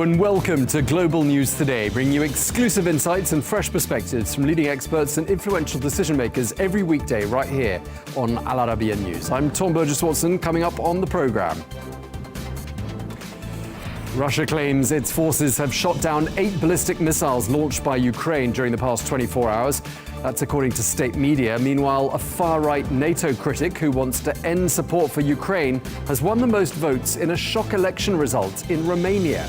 Hello and welcome to Global News Today, bringing you exclusive insights and fresh perspectives from leading experts and influential decision makers every weekday right here on Al Arabiya News. I'm Tom Burges Watson. Coming up on the programme, Russia claims its forces have shot down 8 ballistic missiles launched by Ukraine during the past 24 hours. That's according to state media. Meanwhile, a far-right NATO critic who wants to end support for Ukraine has won the most votes in a shock election result in Romania.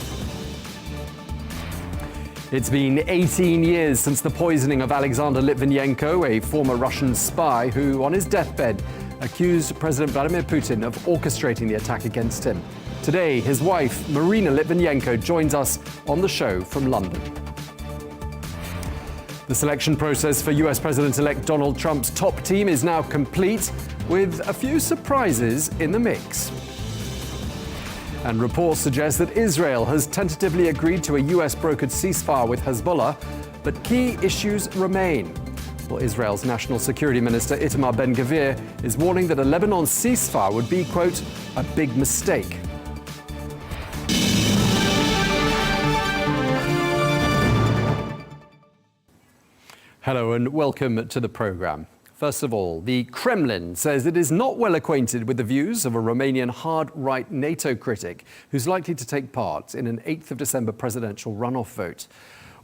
It's been 18 years since the poisoning of Alexander Litvinenko, a former Russian spy who, on his deathbed, accused President Vladimir Putin of orchestrating the attack against him. Today, his wife, Marina Litvinenko, joins us on the show from London. The selection process for US President-elect Donald Trump's top team is now complete, with a few surprises in the mix. And reports suggest that Israel has tentatively agreed to a US-brokered ceasefire with Hezbollah, but key issues remain. Well, Israel's National Security Minister Itamar Ben-Gvir is warning that a Lebanon ceasefire would be, quote, a big mistake. Hello and welcome to the programme. First of all, the Kremlin says it is not well acquainted with the views of a Romanian hard-right NATO critic who's likely to take part in an 8th of December presidential runoff vote.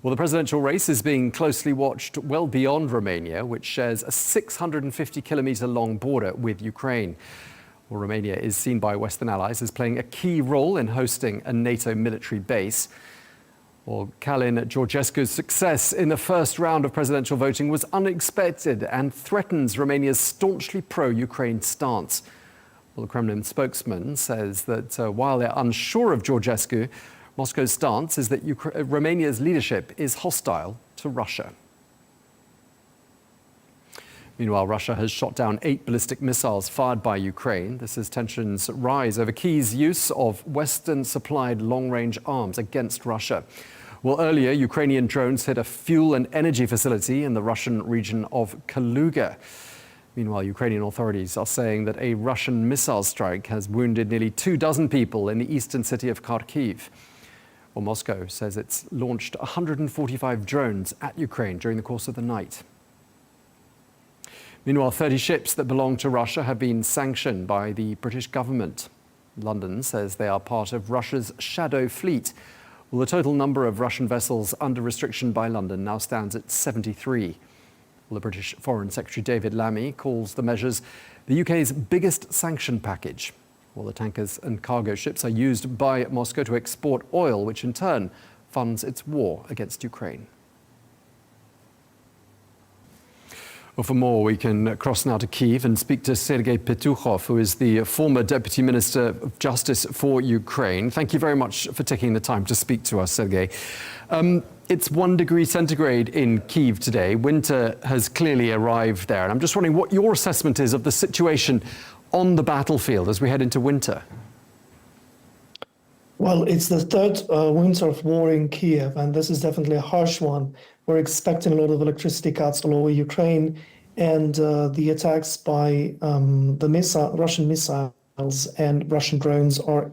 Well, the presidential race is being closely watched well beyond Romania, which shares a 650-kilometre-long border with Ukraine. Well, Romania is seen by Western allies as playing a key role in hosting a NATO military base. Well, Calin Georgescu's success in the first round of presidential voting was unexpected and threatens Romania's staunchly pro-Ukraine stance. Well, the Kremlin spokesman says that while they're unsure of Georgescu, Moscow's stance is that Romania's leadership is hostile to Russia. Meanwhile, Russia has shot down 8 ballistic missiles fired by Ukraine. This as tensions rise over Kyiv's use of Western-supplied long-range arms against Russia. Well, earlier, Ukrainian drones hit a fuel and energy facility in the Russian region of Kaluga. Meanwhile, Ukrainian authorities are saying that a Russian missile strike has wounded nearly 24 people in the eastern city of Kharkiv. Well, Moscow says it's launched 145 drones at Ukraine during the course of the night. Meanwhile, 30 ships that belong to Russia have been sanctioned by the British government. London says they are part of Russia's shadow fleet. Well, the total number of Russian vessels under restriction by London now stands at 73. Well, the British Foreign Secretary David Lammy calls the measures the UK's biggest sanction package. Well, the tankers and cargo ships are used by Moscow to export oil, which in turn funds its war against Ukraine. Well, for more, we can cross now to Kyiv and speak to Sergiy Petukhov, who is the former Deputy Minister of Justice for Ukraine. Thank you very much for taking the time to speak to us, Sergiy. It's 1 degree centigrade in Kyiv today. Winter has clearly arrived there. And I'm just wondering what your assessment is of the situation on the battlefield as we head into winter. Well, it's the third winter of war in Kyiv, and this is definitely a harsh one. We're expecting a lot of electricity cuts all over Ukraine, and the attacks by the Russian missiles and Russian drones are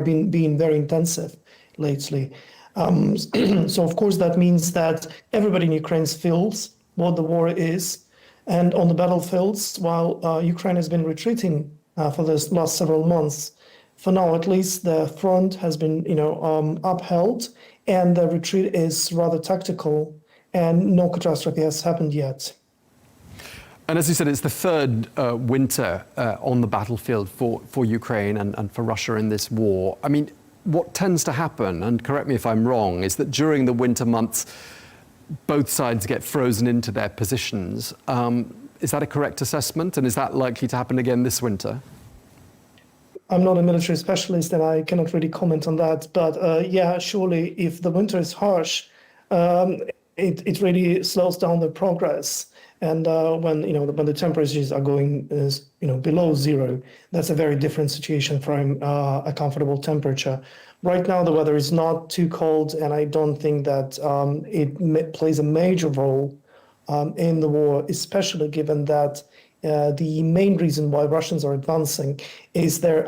being very intensive lately. So, of course, that means that everybody in Ukraine feels what the war is. And on the battlefields, while Ukraine has been retreating for the last several months, for now, at least, the front has been, upheld, and the retreat is rather tactical, and no catastrophe has happened yet. And as you said, it's the third winter on the battlefield for Ukraine and for Russia in this war. I mean, what tends to happen, and correct me if I'm wrong, is that during the winter months, both sides get frozen into their positions. Is that a correct assessment, and is that likely to happen again this winter? I'm not a military specialist and I cannot really comment on that. But yeah, surely if the winter is harsh, it really slows down the progress. And when the temperatures are going below zero, that's a very different situation from a comfortable temperature. Right now, the weather is not too cold, and I don't think that it plays a major role in the war, especially given that the main reason why Russians are advancing is their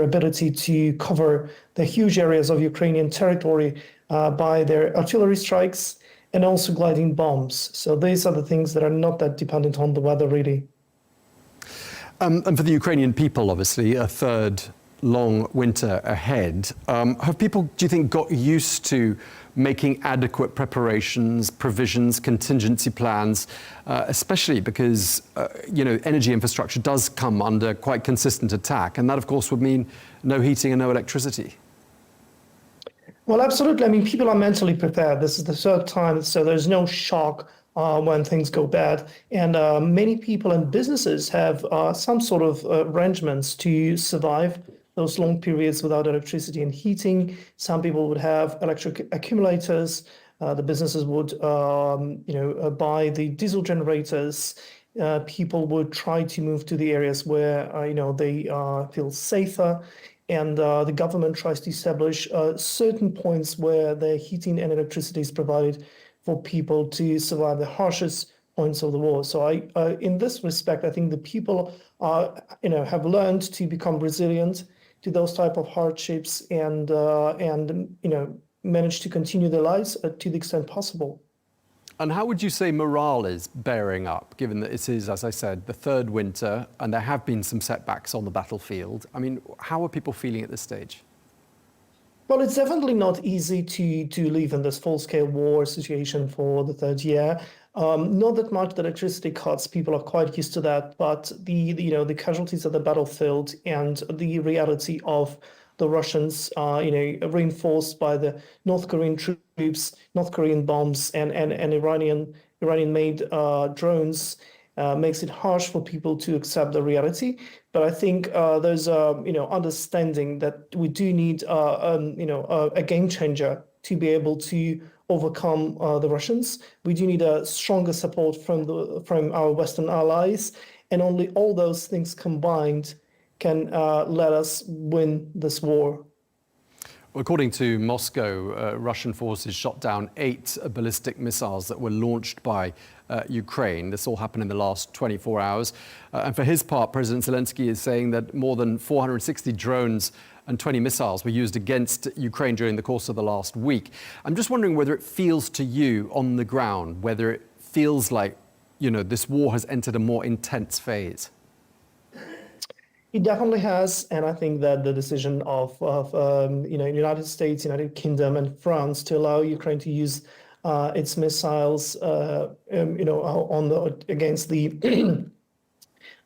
ability to cover the huge areas of Ukrainian territory by their artillery strikes and also gliding bombs. So these are the things that are not that dependent on the weather, really. And for the Ukrainian people, obviously, a third long winter ahead. Have people, do you think, got used to making adequate preparations, provisions, contingency plans, especially because, energy infrastructure does come under quite consistent attack. And that, of course, would mean no heating and no electricity. Well, absolutely. I mean, people are mentally prepared. This is the third time, so there's no shock when things go bad. And many people and businesses have some sort of arrangements to survive those long periods without electricity and heating. Some people would have electric accumulators. The businesses would, buy the diesel generators. People would try to move to the areas where, they feel safer. And the government tries to establish certain points where the heating and electricity is provided for people to survive the harshest points of the war. So in this respect, I think the people have learned to become resilient to those type of hardships and manage to continue their lives to the extent possible. And how would you say morale is bearing up, given that it is, as I said, the third winter and there have been some setbacks on the battlefield? I mean, how are people feeling at this stage? Well, it's definitely not easy to live in this full-scale war situation for the third year. Not that much the electricity cuts, people are quite used to that, but the casualties of the battlefield and the reality of the Russians, reinforced by the North Korean troops, North Korean bombs, and Iranian-made drones, makes it harsh for people to accept the reality. But I think there's understanding that we do need a game changer to be able to overcome the Russians. We do need a stronger support from our Western allies, and only all those things combined can let us win this war. Well, according to Moscow, Russian forces shot down 8 ballistic missiles that were launched by Ukraine. This all happened in the last 24 hours. And for his part, President Zelensky is saying that more than 460 drones and 20 missiles were used against Ukraine during the course of the last week. I'm just wondering whether it feels to you on the ground, whether it feels like, this war has entered a more intense phase. It definitely has, and I think that the decision of United States, United Kingdom, and France to allow Ukraine to use its missiles, against the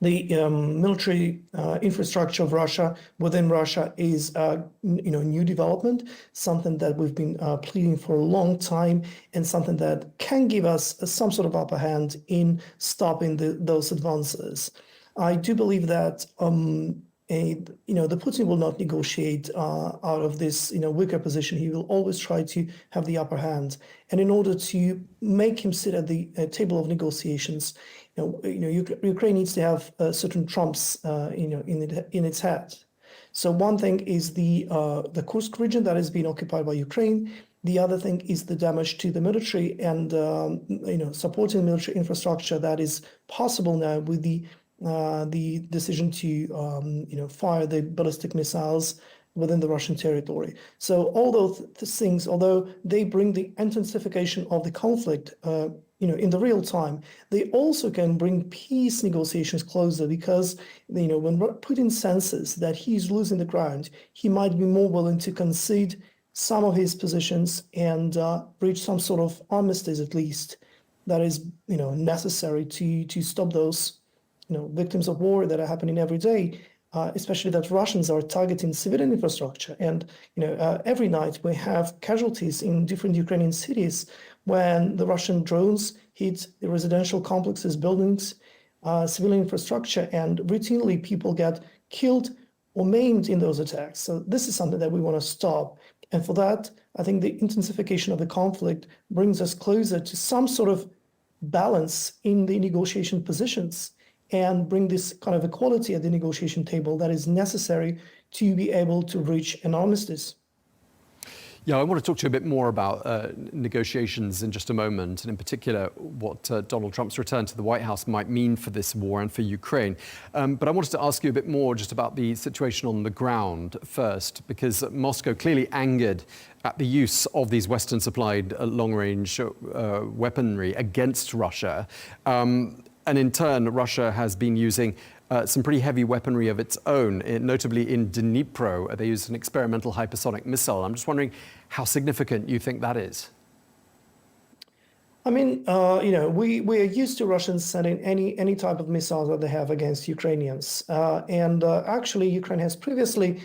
military infrastructure of Russia within Russia is new development, something that we've been pleading for a long time, and something that can give us some sort of upper hand in stopping those advances. I do believe that the Putin will not negotiate out of this weaker position. He will always try to have the upper hand, and in order to make him sit at the table of negotiations, Ukraine needs to have certain trumps in its head. So one thing is the Kursk region that is being occupied by Ukraine. The other thing is the damage to the military and supporting military infrastructure that is possible now with the decision to fire the ballistic missiles within the Russian territory. So all those things, although they bring the intensification of the conflict, in the real time, they also can bring peace negotiations closer because, when Putin senses that he's losing the ground, he might be more willing to concede some of his positions and reach some sort of armistice, at least, that is, necessary to stop those victims of war that are happening every day, especially that Russians are targeting civilian infrastructure. And, every night we have casualties in different Ukrainian cities when the Russian drones hit the residential complexes, buildings, civilian infrastructure, and routinely people get killed or maimed in those attacks. So this is something that we want to stop. And for that, I think the intensification of the conflict brings us closer to some sort of balance in the negotiation positions and bring this kind of equality at the negotiation table that is necessary to be able to reach an armistice. Yeah, I want to talk to you a bit more about negotiations in just a moment, and in particular what Donald Trump's return to the White House might mean for this war and for Ukraine. But I wanted to ask you a bit more just about the situation on the ground first, because Moscow clearly angered at the use of these Western-supplied long-range weaponry against Russia. And in turn, Russia has been using some pretty heavy weaponry of its own, notably in Dnipro. They used an experimental hypersonic missile. I'm just wondering how significant you think that is. I mean, we are used to Russians sending any type of missiles that they have against Ukrainians. Actually, Ukraine has previously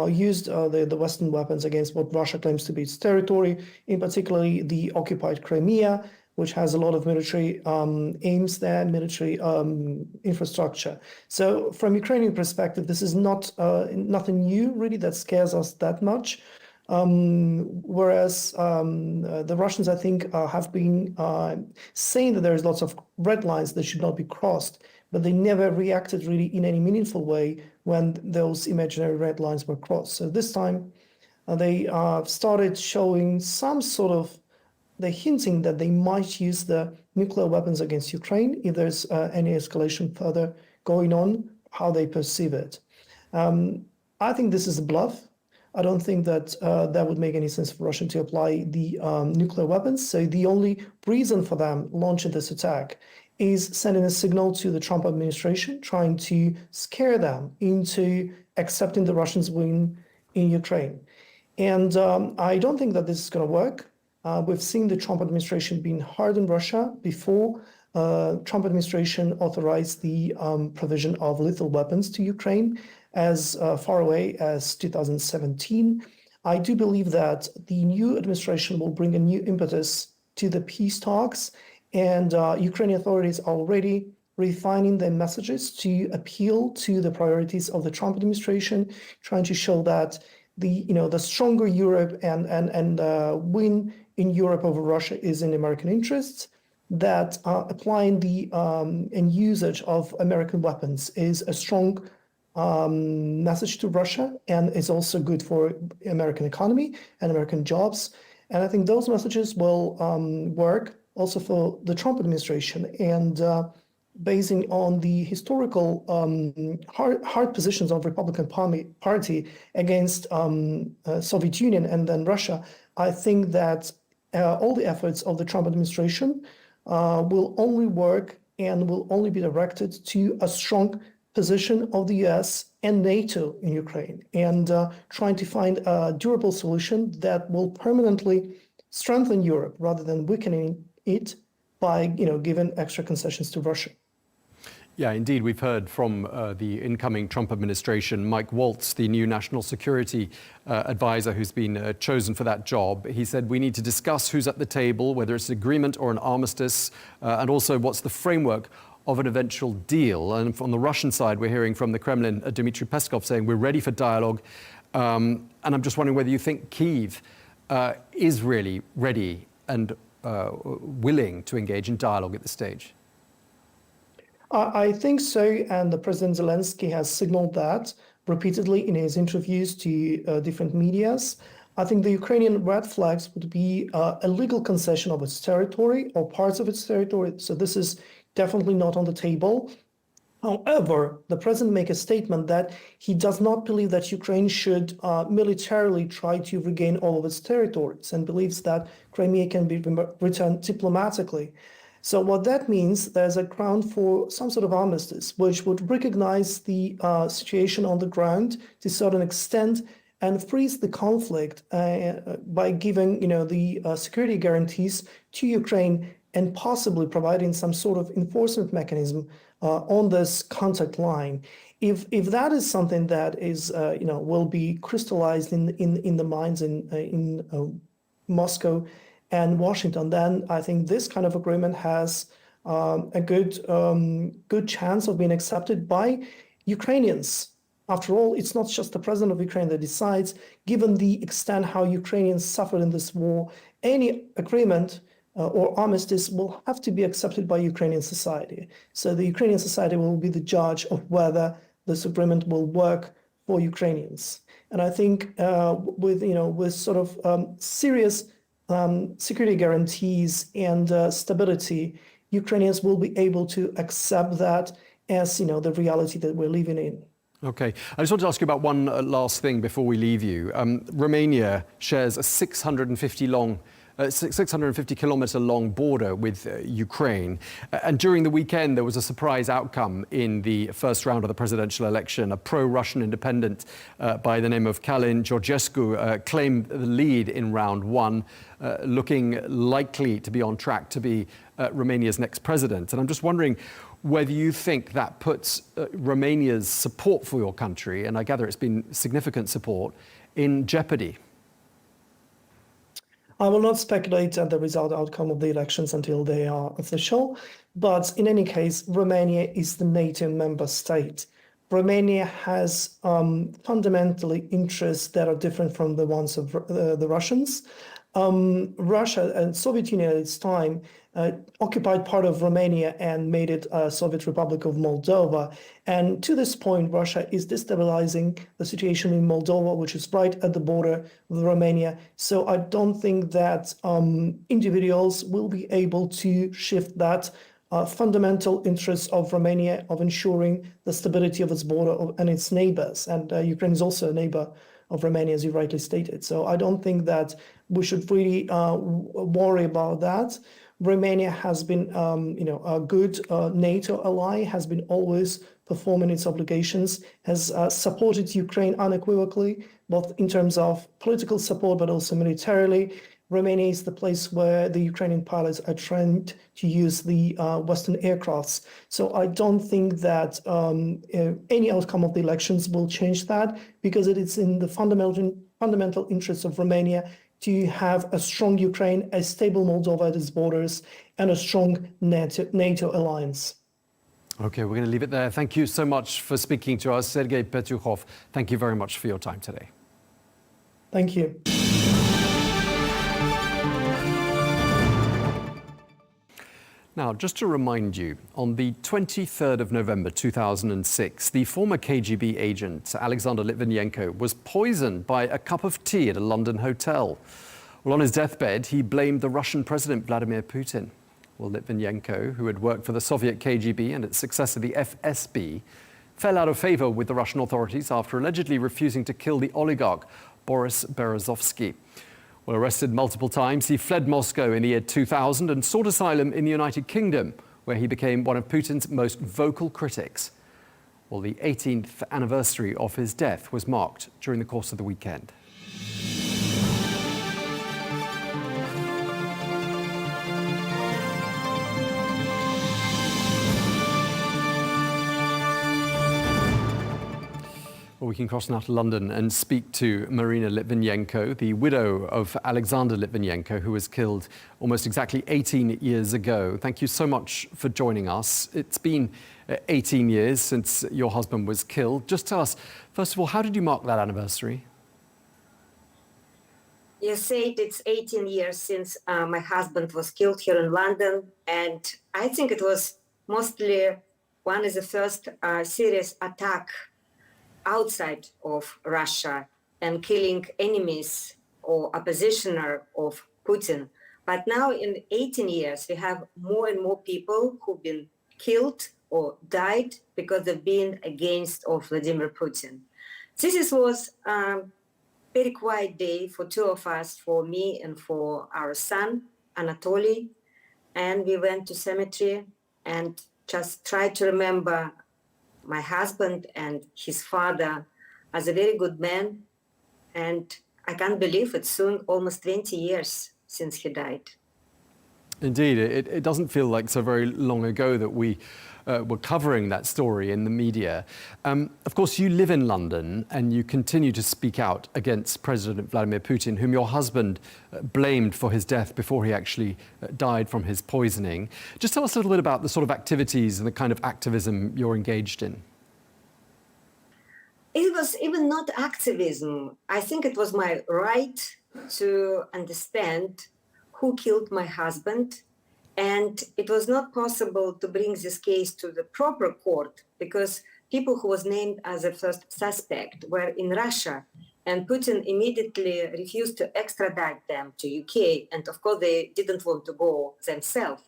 used the Western weapons against what Russia claims to be its territory, in particularly the occupied Crimea, which has a lot of military aims there, military infrastructure. So from Ukrainian perspective, this is not nothing new really that scares us that much. Whereas the Russians, I think, have been saying that there's lots of red lines that should not be crossed, but they never reacted really in any meaningful way when those imaginary red lines were crossed. So this time they started showing some sort of, they're hinting that they might use the nuclear weapons against Ukraine if there's any escalation further going on, how they perceive it. I think this is a bluff. I don't think that that would make any sense for Russia to apply the nuclear weapons. So the only reason for them launching this attack is sending a signal to the Trump administration, trying to scare them into accepting the Russians' win in Ukraine. And I don't think that this is going to work. We've seen the Trump administration being hard on Russia before. Trump administration authorized the provision of lethal weapons to Ukraine as far away as 2017. I do believe that the new administration will bring a new impetus to the peace talks, and Ukrainian authorities are already refining their messages to appeal to the priorities of the Trump administration, trying to show that the stronger Europe and win in Europe over Russia is in American interests, that applying the and usage of American weapons is a strong message to Russia and is also good for American economy and American jobs. And I think those messages will work also for the Trump administration. And basing on the historical hard positions of Republican Party against Soviet Union and then Russia, I think that all the efforts of the Trump administration will only work and will only be directed to a strong position of the US and NATO in Ukraine, and trying to find a durable solution that will permanently strengthen Europe rather than weakening it by giving extra concessions to Russia. Yeah, indeed. We've heard from the incoming Trump administration, Mike Waltz, the new national security advisor who's been chosen for that job. He said we need to discuss who's at the table, whether it's an agreement or an armistice, and also what's the framework of an eventual deal. And on the Russian side, we're hearing from the Kremlin, Dmitry Peskov, saying we're ready for dialogue. And I'm just wondering whether you think Kyiv is really ready and willing to engage in dialogue at this stage. I think so, and the President Zelensky has signaled that repeatedly in his interviews to different medias. I think the Ukrainian red flags would be a legal concession of its territory or parts of its territory. So this is definitely not on the table. However, the president made a statement that he does not believe that Ukraine should militarily try to regain all of its territories and believes that Crimea can be returned diplomatically. So what that means, there's a ground for some sort of armistice, which would recognize the situation on the ground to a certain extent and freeze the conflict by giving, the security guarantees to Ukraine and possibly providing some sort of enforcement mechanism on this contact line. If that is something that is, will be crystallized in the minds in Moscow and Washington, then I think this kind of agreement has a good chance of being accepted by Ukrainians. After all, it's not just the president of Ukraine that decides. Given the extent how Ukrainians suffered in this war, any agreement or armistice will have to be accepted by Ukrainian society. So the Ukrainian society will be the judge of whether this agreement will work for Ukrainians. And I think with sort of serious security guarantees and stability, Ukrainians will be able to accept that as the reality that we're living in. Okay. I just want to ask you about one last thing before we leave you. Romania shares a 650-kilometer long border with Ukraine. And during the weekend, there was a surprise outcome in the first round of the presidential election. A pro-Russian independent by the name of Kalin Georgescu claimed the lead in round one, looking likely to be on track to be Romania's next president. And I'm just wondering whether you think that puts Romania's support for your country, and I gather it's been significant support, in jeopardy. I will not speculate at the outcome of the elections until they are official, but in any case, Romania is the NATO member state. Romania has fundamentally interests that are different from the ones of the Russians. Russia and Soviet Union at its time occupied part of Romania and made it a Soviet Republic of Moldova. And to this point, Russia is destabilizing the situation in Moldova, which is right at the border with Romania. So I don't think that individuals will be able to shift that fundamental interests of Romania of ensuring the stability of its border and its neighbors. And Ukraine is also a neighbor of Romania, as you rightly stated. So I don't think that we should really worry about that. Romania has been, a good NATO ally, has been always performing its obligations, has supported Ukraine unequivocally, both in terms of political support, but also militarily. Romania is the place where the Ukrainian pilots are trained to use the Western aircrafts. So I don't think that any outcome of the elections will change that, because it is in the fundamental interests of Romania to have a strong Ukraine, a stable Moldova at its borders, and a strong NATO alliance. Okay, we're going to leave it there. Thank you so much for speaking to us, Sergiy Petukhov. Thank you very much for your time today. Thank you. Now, just to remind you, on the 23rd of November 2006, the former KGB agent Alexander Litvinenko was poisoned by a cup of tea at a London hotel. Well, on his deathbed, he blamed the Russian President Vladimir Putin. Well, Litvinenko, who had worked for the Soviet KGB and its successor, the FSB, fell out of favor with the Russian authorities after allegedly refusing to kill the oligarch Boris Berezovsky. Well, arrested multiple times, he fled Moscow in the year 2000 and sought asylum in the United Kingdom, where he became one of Putin's most vocal critics. Well, the 18th anniversary of his death was marked during the course of the weekend. Well, we can cross now to London and speak to Marina Litvinenko, the widow of Alexander Litvinenko, who was killed almost exactly 18 years ago. Thank you so much for joining us. It's been 18 years since your husband was killed. Just tell us, first of all, how did you mark that anniversary? You said it's 18 years since my husband was killed here in London, and I think it was mostly one of the first serious attack outside of Russia and killing enemies or oppositioner of Putin. But now in 18 years, we have more and more people who've been killed or died because they've been against of Vladimir Putin. This was a very quiet day for two of us, for me and for our son, Anatoly. And we went to cemetery and just tried to remember my husband and his father as a very good man. And I can't believe it's soon almost 20 years since he died. Indeed, it doesn't feel like so very long ago that we were covering that story in the media. Of course, you live in London and you continue to speak out against President Vladimir Putin, whom your husband blamed for his death before he actually died from his poisoning. Just tell us a little bit about the sort of activities and the kind of activism you're engaged in. It was even not activism. I think it was my right to understand who killed my husband. And it was not possible to bring this case to the proper court because people who was named as a first suspect were in Russia. And Putin immediately refused to extradite them to UK. And of course, they didn't want to go themselves.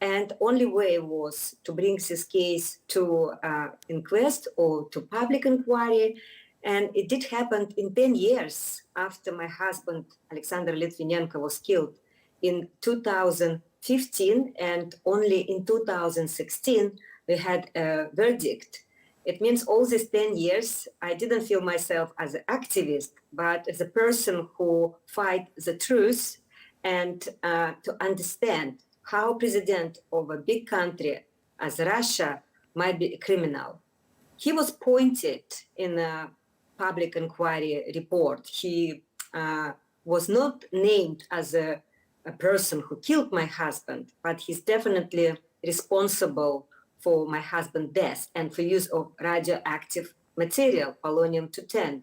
And only way was to bring this case to inquest or to public inquiry. And it did happen in 10 years after my husband, Alexander Litvinenko, was killed in 2015. And only in 2016, we had a verdict. It means all these 10 years, I didn't feel myself as an activist, but as a person who fight the truth and to understand how president of a big country as Russia might be a criminal. He was pointed in a public inquiry report. He was not named as a person who killed my husband, but he's definitely responsible for my husband's death and for use of radioactive material, polonium-210.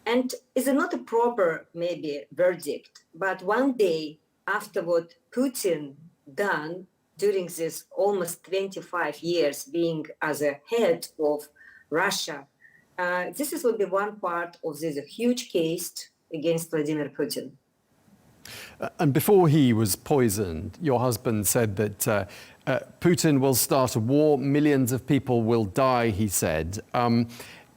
And it's not a proper, maybe, verdict, but one day after what Putin done during this almost 25 years being as a head of Russia, this will be one part of this huge case against Vladimir Putin. And before he was poisoned, your husband said that Putin will start a war, millions of people will die, he said.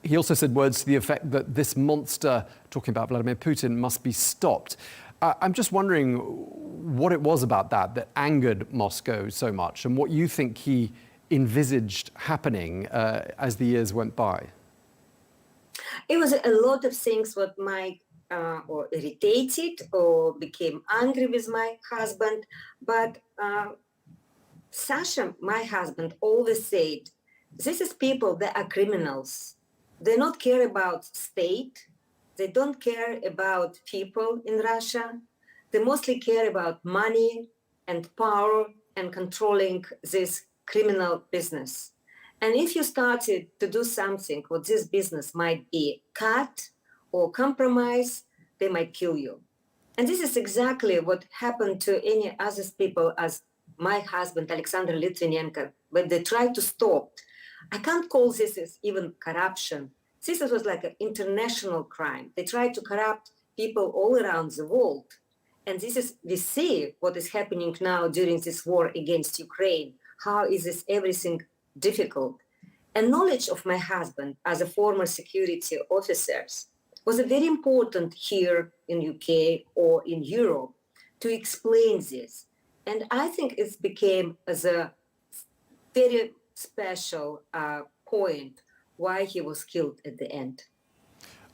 He also said words to the effect that this monster, talking about Vladimir Putin, must be stopped. I'm just wondering what it was about that angered Moscow so much and what you think he envisaged happening as the years went by. It was a lot of things what might or irritated or became angry with my husband. But Sasha, my husband, always said, this is people that are criminals. They don't care about state. They don't care about people in Russia. They mostly care about money and power and controlling this criminal business. And if you started to do something what this business might be cut or compromise, they might kill you. And this is exactly what happened to any other people as my husband, Alexander Litvinenko, when they tried to stop. I can't call this as even corruption. This was like an international crime. They tried to corrupt people all around the world. And this is, we see what is happening now during this war against Ukraine. How is this everything difficult? And knowledge of my husband as a former security officer was very important here in UK or in Europe to explain this. And I think it became as a very special point why he was killed at the end.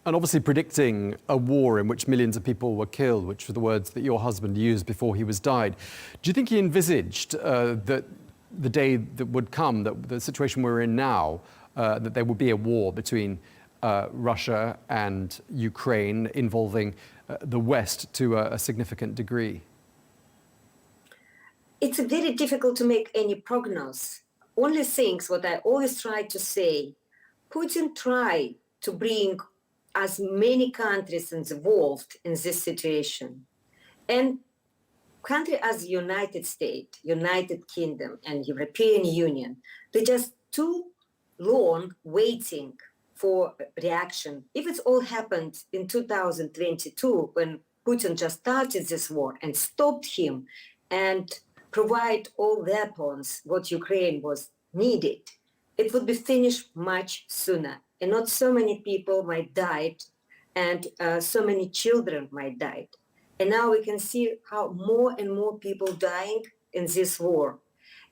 And obviously predicting a war in which millions of people were killed, which were the words that your husband used before he was died. Do you think he envisaged that the day that would come, that the situation we're in now, that there would be a war between Russia and Ukraine involving the West to a significant degree? It's very difficult to make any prognosis. Only things what I always try to say, Putin tried to bring as many countries involved in this situation. And countries as United States, United Kingdom, and European Union, they just too long waiting for reaction. If it's all happened in 2022, when Putin just started this war and stopped him and provide all weapons what Ukraine was needed, it would be finished much sooner. And not so many people might die, and so many children might die. And now we can see how more and more people dying in this war.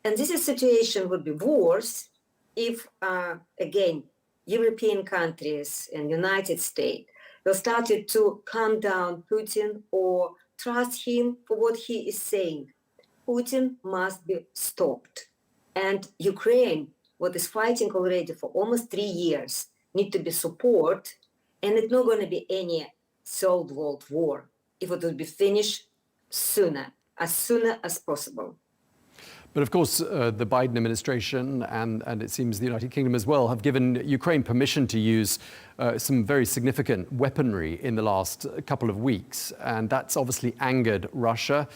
And this situation would be worse if, again, European countries and United States will started to calm down Putin or trust him for what he is saying. Putin must be stopped. And Ukraine, what is fighting already for almost 3 years, need to be supported, and it's not going to be any third world war if it will be finished sooner as possible. But of course, the Biden administration and it seems the United Kingdom as well have given Ukraine permission to use some very significant weaponry in the last couple of weeks. And that's obviously angered Russia.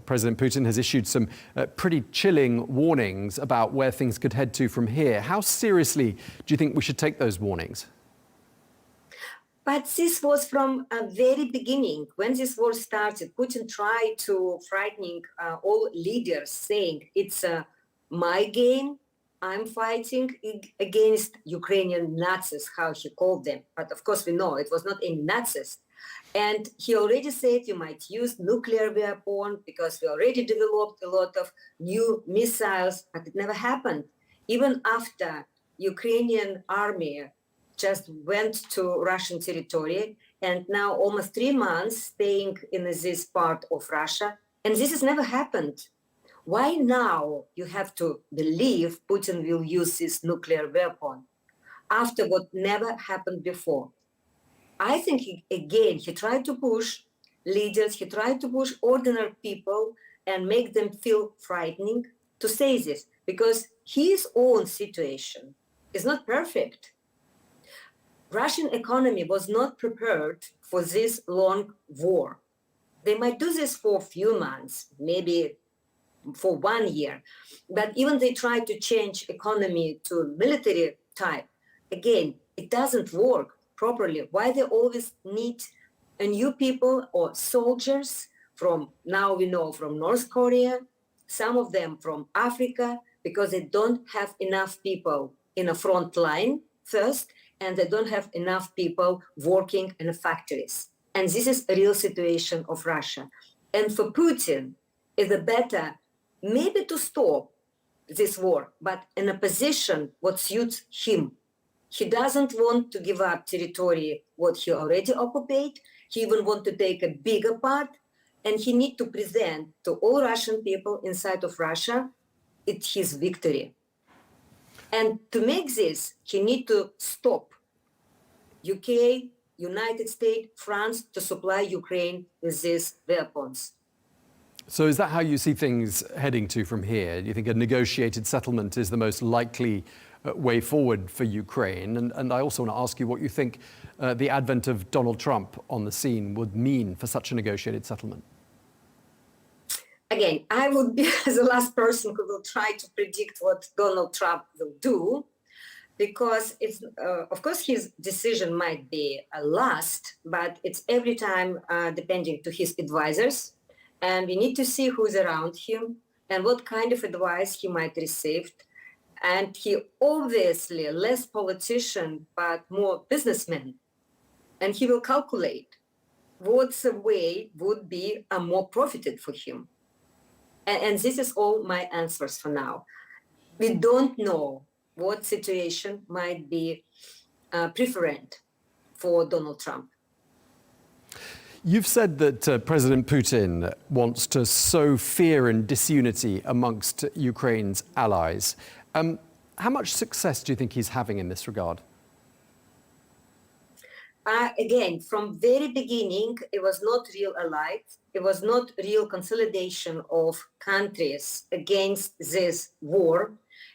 President Putin has issued some pretty chilling warnings about where things could head to from here. How seriously do you think we should take those warnings? But this was from a very beginning. When this war started, Putin tried to frightening all leaders, saying it's my game. I'm fighting against Ukrainian Nazis, how he called them. But of course, we know it was not any Nazis. And he already said you might use nuclear weapon because we already developed a lot of new missiles, but it never happened. Even after Ukrainian army just went to Russian territory and now almost 3 months staying in this part of Russia. And this has never happened. Why now you have to believe Putin will use this nuclear weapon after what never happened before? I think, he tried to push leaders, he tried to push ordinary people and make them feel frightening to say this because his own situation is not perfect. Russian economy was not prepared for this long war. They might do this for a few months, maybe for 1 year, but even they try to change economy to military type, again, it doesn't work properly. Why they always need a new people or soldiers from, now we know, from North Korea, some of them from Africa, because they don't have enough people in a front line first, and they don't have enough people working in the factories. And this is a real situation of Russia. And for Putin, it's better maybe to stop this war, but in a position what suits him. He doesn't want to give up territory what he already occupied. He even wants to take a bigger part, and he needs to present to all Russian people inside of Russia it's his victory. And to make this, he needs to stop UK, United States, France to supply Ukraine with these weapons. So is that how you see things heading to from here? Do you think a negotiated settlement is the most likely way forward for Ukraine? And I also want to ask you what you think the advent of Donald Trump on the scene would mean for such a negotiated settlement. Again, I would be the last person who will try to predict what Donald Trump will do, because it's, of course, his decision might be a last, but it's every time depending to his advisors. And we need to see who's around him and what kind of advice he might receive. And he obviously less politician, but more businessman. And he will calculate what's a way would be a more profited for him. And this is all my answers for now. We don't know what situation might be preferent for Donald Trump. You've said that President Putin wants to sow fear and disunity amongst Ukraine's allies. How much success do you think he's having in this regard? Again, from very beginning, it was not real allies. It was not real consolidation of countries against this war.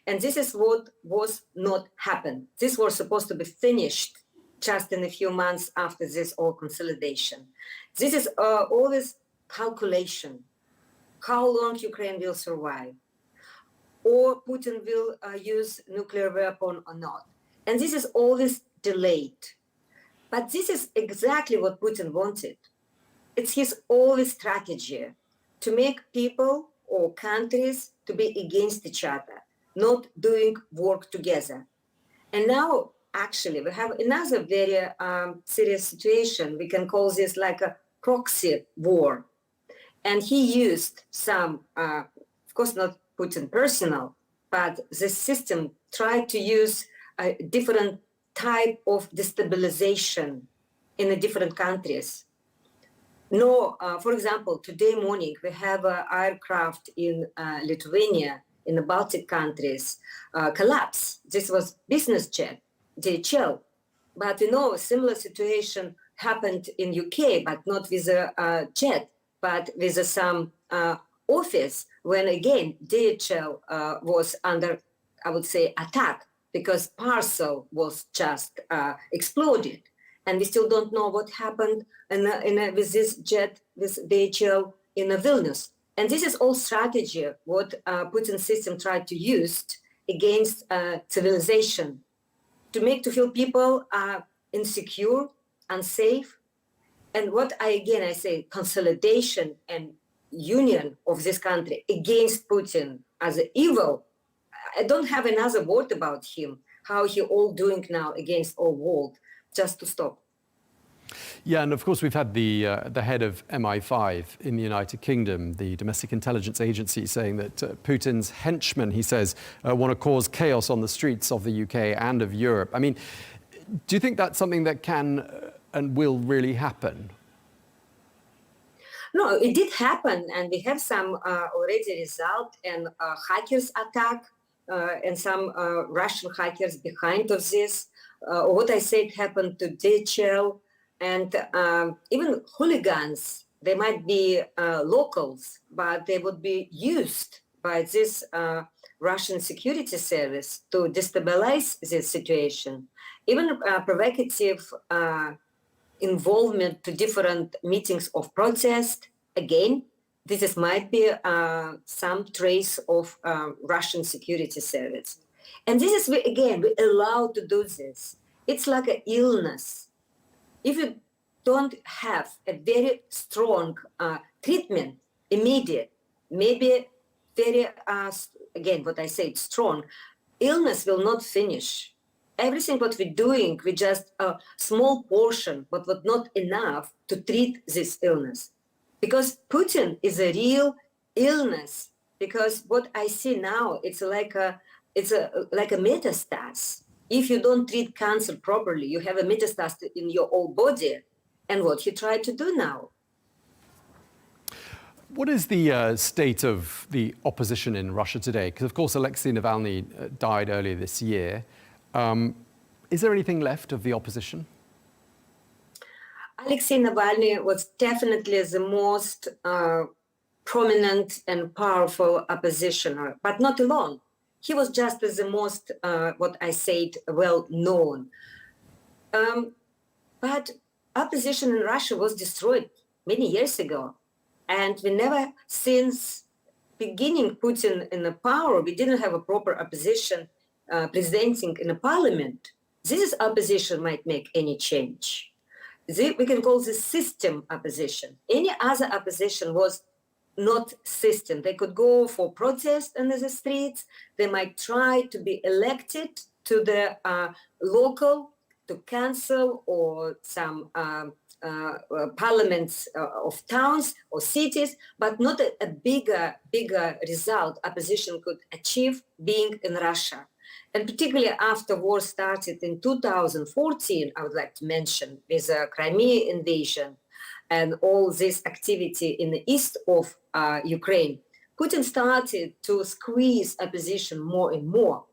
And this is what was not happened. This was supposed to be finished just in a few months after this all consolidation. This is always calculation. How long Ukraine will survive, or Putin will use nuclear weapon or not. And this is always delayed. But this is exactly what Putin wanted. It's his always strategy to make people or countries to be against each other, not doing work together. And now, actually, we have another very serious situation. We can call this like a proxy war. And he used some, of course, not Putin personal, but the system tried to use a different type of destabilization in the different countries. No, for example, today morning, we have an aircraft in Lithuania, in the Baltic countries, collapse. This was business jet, DHL. But we know a similar situation happened in UK, but not with a jet, but with some office when, again, DHL was under, I would say, attack, because parcel was just exploded. And we still don't know what happened with this jet, with DHL in Vilnius. And this is all strategy, what Putin's system tried to use against civilization, to feel people insecure, unsafe. And what I say, consolidation and union of this country against Putin as evil. I don't have another word about him, how he all doing now against all world, just to stop. Yeah, and of course we've had the head of MI5 in the United Kingdom, the domestic intelligence agency, saying that Putin's henchmen, he says, want to cause chaos on the streets of the UK and of Europe. I mean, do you think that's something that can and will really happen? No, it did happen, and we have some already result and hackers attack and some Russian hackers behind of this. What I said happened to DHL, and even hooligans. They might be locals, but they would be used by this Russian security service to destabilize this situation. Even provocative involvement to different meetings of protest. Again, this might be some trace of Russian security service. And this is, we allowed to do this. It's like an illness. If you don't have a very strong treatment, immediate, maybe very, again, what I say, strong, illness will not finish. Everything what we're doing, we just a small portion, but not enough to treat this illness. Because Putin is a real illness. Because what I see now, it's like a metastase. If you don't treat cancer properly, you have a metastase in your whole body. And what he tried to do now. What is the state of the opposition in Russia today? Because, of course, Alexei Navalny died earlier this year. Is there anything left of the opposition? Alexei Navalny was definitely the most prominent and powerful oppositioner, but not alone. He was just the most, what I said, well-known. But opposition in Russia was destroyed many years ago. And we never, since beginning Putin in the power, we didn't have a proper opposition presenting in a parliament. This opposition might make any change. We can call this system opposition. Any other opposition was not system. They could go for protest in the streets. They might try to be elected to the local, to council or some parliaments of towns or cities, but not a bigger result opposition could achieve being in Russia. And particularly after war started in 2014, I would like to mention, with the Crimea invasion and all this activity in the east of Ukraine, Putin started to squeeze opposition more and more.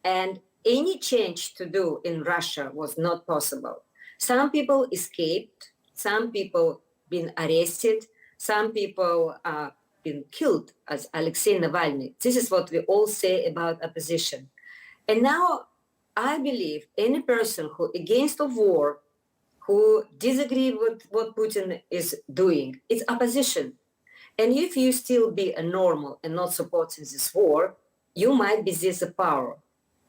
And any change to do in Russia was not possible. Some people escaped, some people been arrested, some people been killed, as Alexei Navalny. This is what we all say about opposition. And now I believe any person who against the war, who disagree with what Putin is doing, it's opposition. And if you still be a normal and not supporting this war, you might be this power.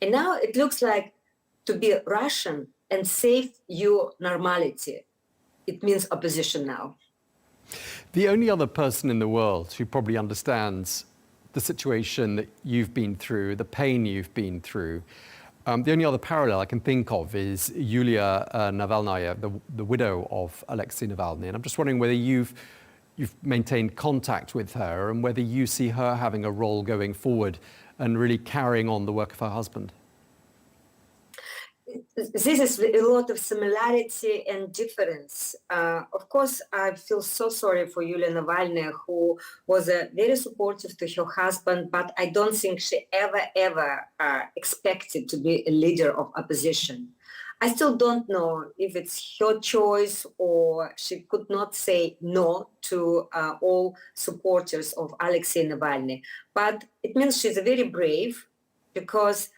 And now it looks like to be Russian and save your normality. It means opposition now. The only other person in the world who probably understands the situation that you've been through, the pain you've been through, the only other parallel I can think of is Yulia Navalnaya, the widow of Alexei Navalny. And I'm just wondering whether you've maintained contact with her and whether you see her having a role going forward and really carrying on the work of her husband. This is a lot of similarity and difference. Of course, I feel so sorry for Yulia Navalny, who was very supportive to her husband, but I don't think she ever expected to be a leader of opposition. I still don't know if it's her choice or she could not say no to all supporters of Alexei Navalny. But it means she's very brave, because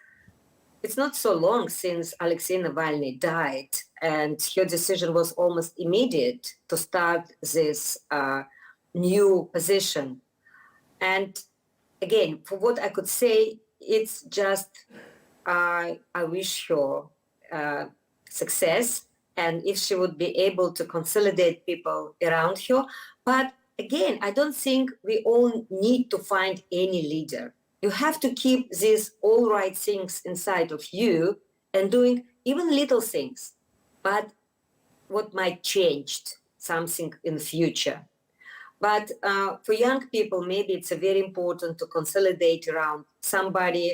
it's not so long since Alexei Navalny died, and her decision was almost immediate to start this new position. And again, for what I could say, it's just I wish her success and if she would be able to consolidate people around her. But again, I don't think we all need to find any leader. You have to keep these all right things inside of you and doing even little things, but what might change something in the future. But for young people, maybe it's very important to consolidate around somebody.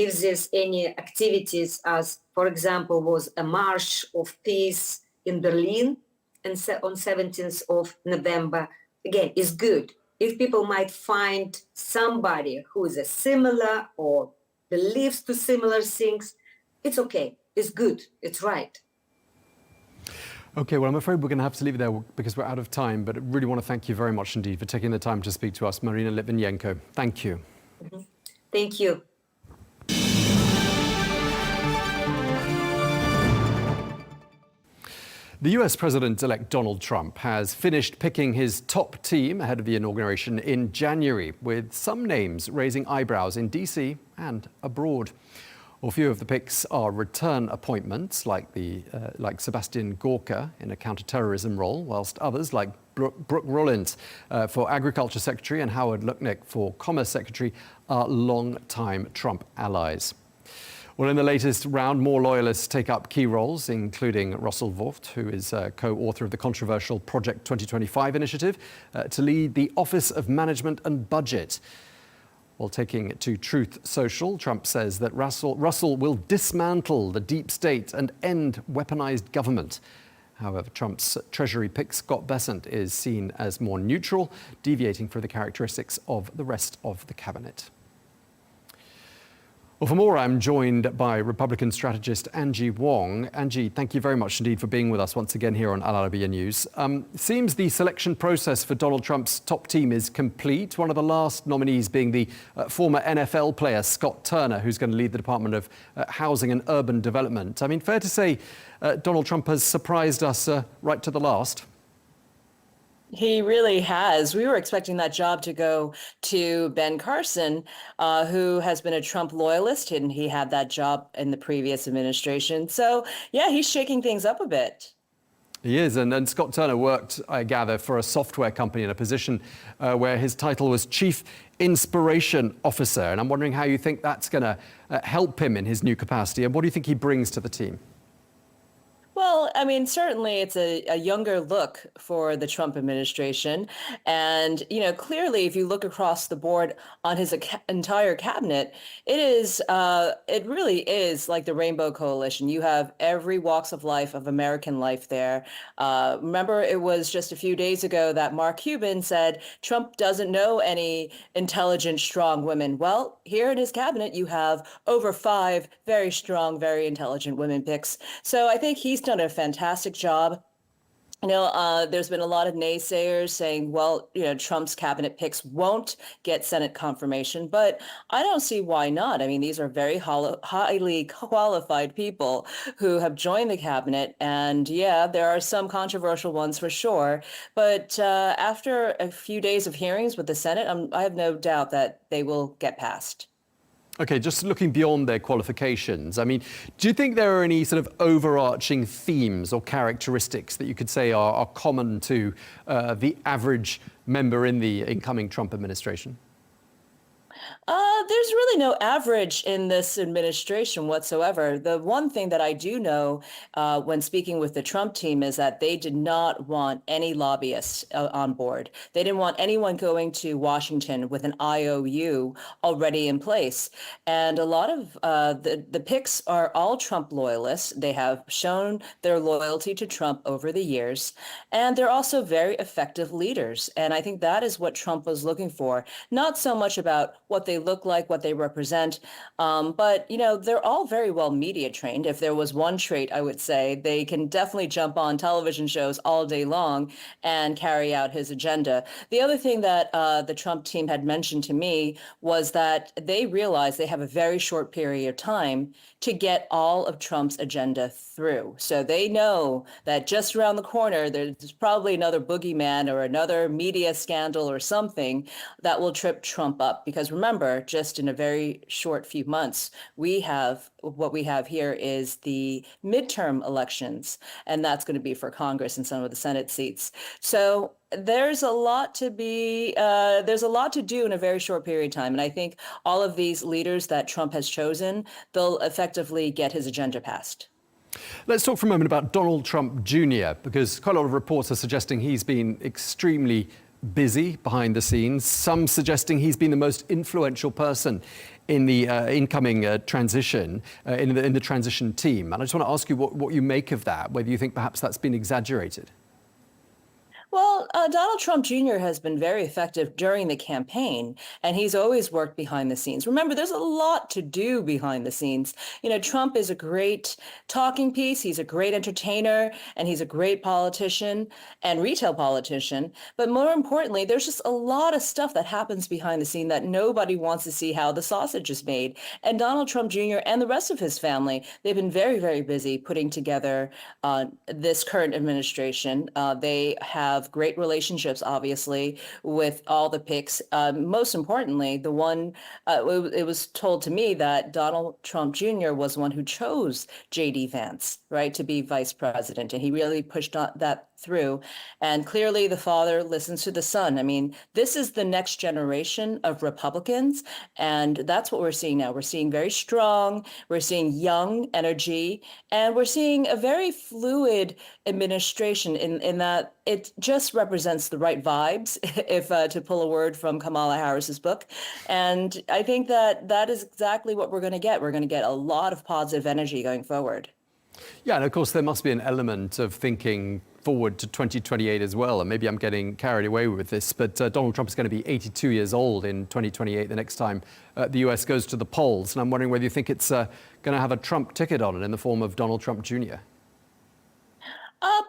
If there's any activities, as for example, was a march of peace in Berlin and on 17th of November, again, is good. If people might find somebody who is a similar or believes to similar things, it's okay, it's good, it's right. Okay, well, I'm afraid we're going to have to leave it there because we're out of time, but I really want to thank you very much indeed for taking the time to speak to us, Marina Litvinenko. Thank you. Mm-hmm. Thank you. The US President-elect Donald Trump has finished picking his top team ahead of the inauguration in January, with some names raising eyebrows in DC and abroad. A few of the picks are return appointments, like Sebastian Gorka in a counter-terrorism role, whilst others, like Brooke Rollins for Agriculture Secretary and Howard Lutnick for Commerce Secretary, are long-time Trump allies. Well, in the latest round, more loyalists take up key roles, including Russell Vogt, who is co-author of the controversial Project 2025 initiative, to lead the Office of Management and Budget. While taking it to Truth Social, Trump says that Russell will dismantle the deep state and end weaponized government. However, Trump's Treasury pick, Scott Bessent, is seen as more neutral, deviating from the characteristics of the rest of the cabinet. Well, for more, I'm joined by Republican strategist Angie Wong. Angie, thank you very much indeed for being with us once again here on Al Arabiya News. Seems the selection process for Donald Trump's top team is complete. One of the last nominees being the former NFL player Scott Turner, who's going to lead the Department of Housing and Urban Development. I mean, fair to say Donald Trump has surprised us right to the last. He really has. We were expecting that job to go to Ben Carson, who has been a Trump loyalist, and he had that job in the previous administration. So, yeah, he's shaking things up a bit. He is, and Scott Turner worked, I gather, for a software company in a position where his title was Chief Inspiration Officer. And I'm wondering how you think that's going to help him in his new capacity, and what do you think he brings to the team? Well, I mean, certainly it's a younger look for the Trump administration. And, you know, clearly, if you look across the board on his entire cabinet, it really is like the Rainbow Coalition. You have every walks of life of American life there. Remember, it was just a few days ago that Mark Cuban said Trump doesn't know any intelligent, strong women. Well, here in his cabinet, you have over 5 very strong, very intelligent women picks. So I think he's done a fantastic job. You know, there's been a lot of naysayers saying, well, you know, Trump's cabinet picks won't get Senate confirmation, but I don't see why not. I mean, these are very highly qualified people who have joined the cabinet. And yeah, there are some controversial ones for sure. But after a few days of hearings with the Senate, I have no doubt that they will get passed. Okay, just looking beyond their qualifications, I mean, do you think there are any sort of overarching themes or characteristics that you could say are common to the average member in the incoming Trump administration? There's really no average in this administration whatsoever. The one thing that I do know when speaking with the Trump team is that they did not want any lobbyists on board. They didn't want anyone going to Washington with an IOU already in place. And a lot of the picks are all Trump loyalists. They have shown their loyalty to Trump over the years. And they're also very effective leaders. And I think that is what Trump was looking for. Not so much about what they look like, what they represent. But, you know, they're all very well media trained. If there was one trait, I would say they can definitely jump on television shows all day long and carry out his agenda. The other thing that the Trump team had mentioned to me was that they realize they have a very short period of time to get all of Trump's agenda through. So they know that just around the corner, there's probably another boogeyman or another media scandal or something that will trip Trump up. Because remember, just in a very short few months, what we have here is the midterm elections, and that's going to be for Congress and some of the Senate seats. So there's a lot to do in a very short period of time. And I think all of these leaders that Trump has chosen, they'll effectively get his agenda passed. Let's talk for a moment about Donald Trump Jr., because quite a lot of reports are suggesting he's been extremely busy behind the scenes, some suggesting he's been the most influential person in the incoming transition, in the transition team. And I just want to ask you what you make of that, whether you think perhaps that's been exaggerated. Well, Donald Trump Jr. has been very effective during the campaign, and he's always worked behind the scenes. Remember, there's a lot to do behind the scenes. You know, Trump is a great talking piece. He's a great entertainer, and he's a great politician and retail politician. But more importantly, there's just a lot of stuff that happens behind the scene that nobody wants to see how the sausage is made. And Donald Trump Jr. and the rest of his family, they've been very, very busy putting together this current administration. They have great relationships, obviously, with all the picks. Most importantly, it was told to me that Donald Trump Jr. was one who chose J.D. Vance, right, to be vice president. And he really pushed that through. And clearly the father listens to the son. I mean, this is the next generation of Republicans. And that's what we're seeing now. We're seeing very strong, we're seeing young energy, and we're seeing a very fluid administration in that it just represents the right vibes, if to pull a word from Kamala Harris's book. And I think that is exactly what we're going to get. We're going to get a lot of positive energy going forward. Yeah, and of course, there must be an element of thinking forward to 2028 as well. And maybe I'm getting carried away with this, but Donald Trump is going to be 82 years old in 2028, the next time the US goes to the polls. And I'm wondering whether you think it's going to have a Trump ticket on it in the form of Donald Trump Jr.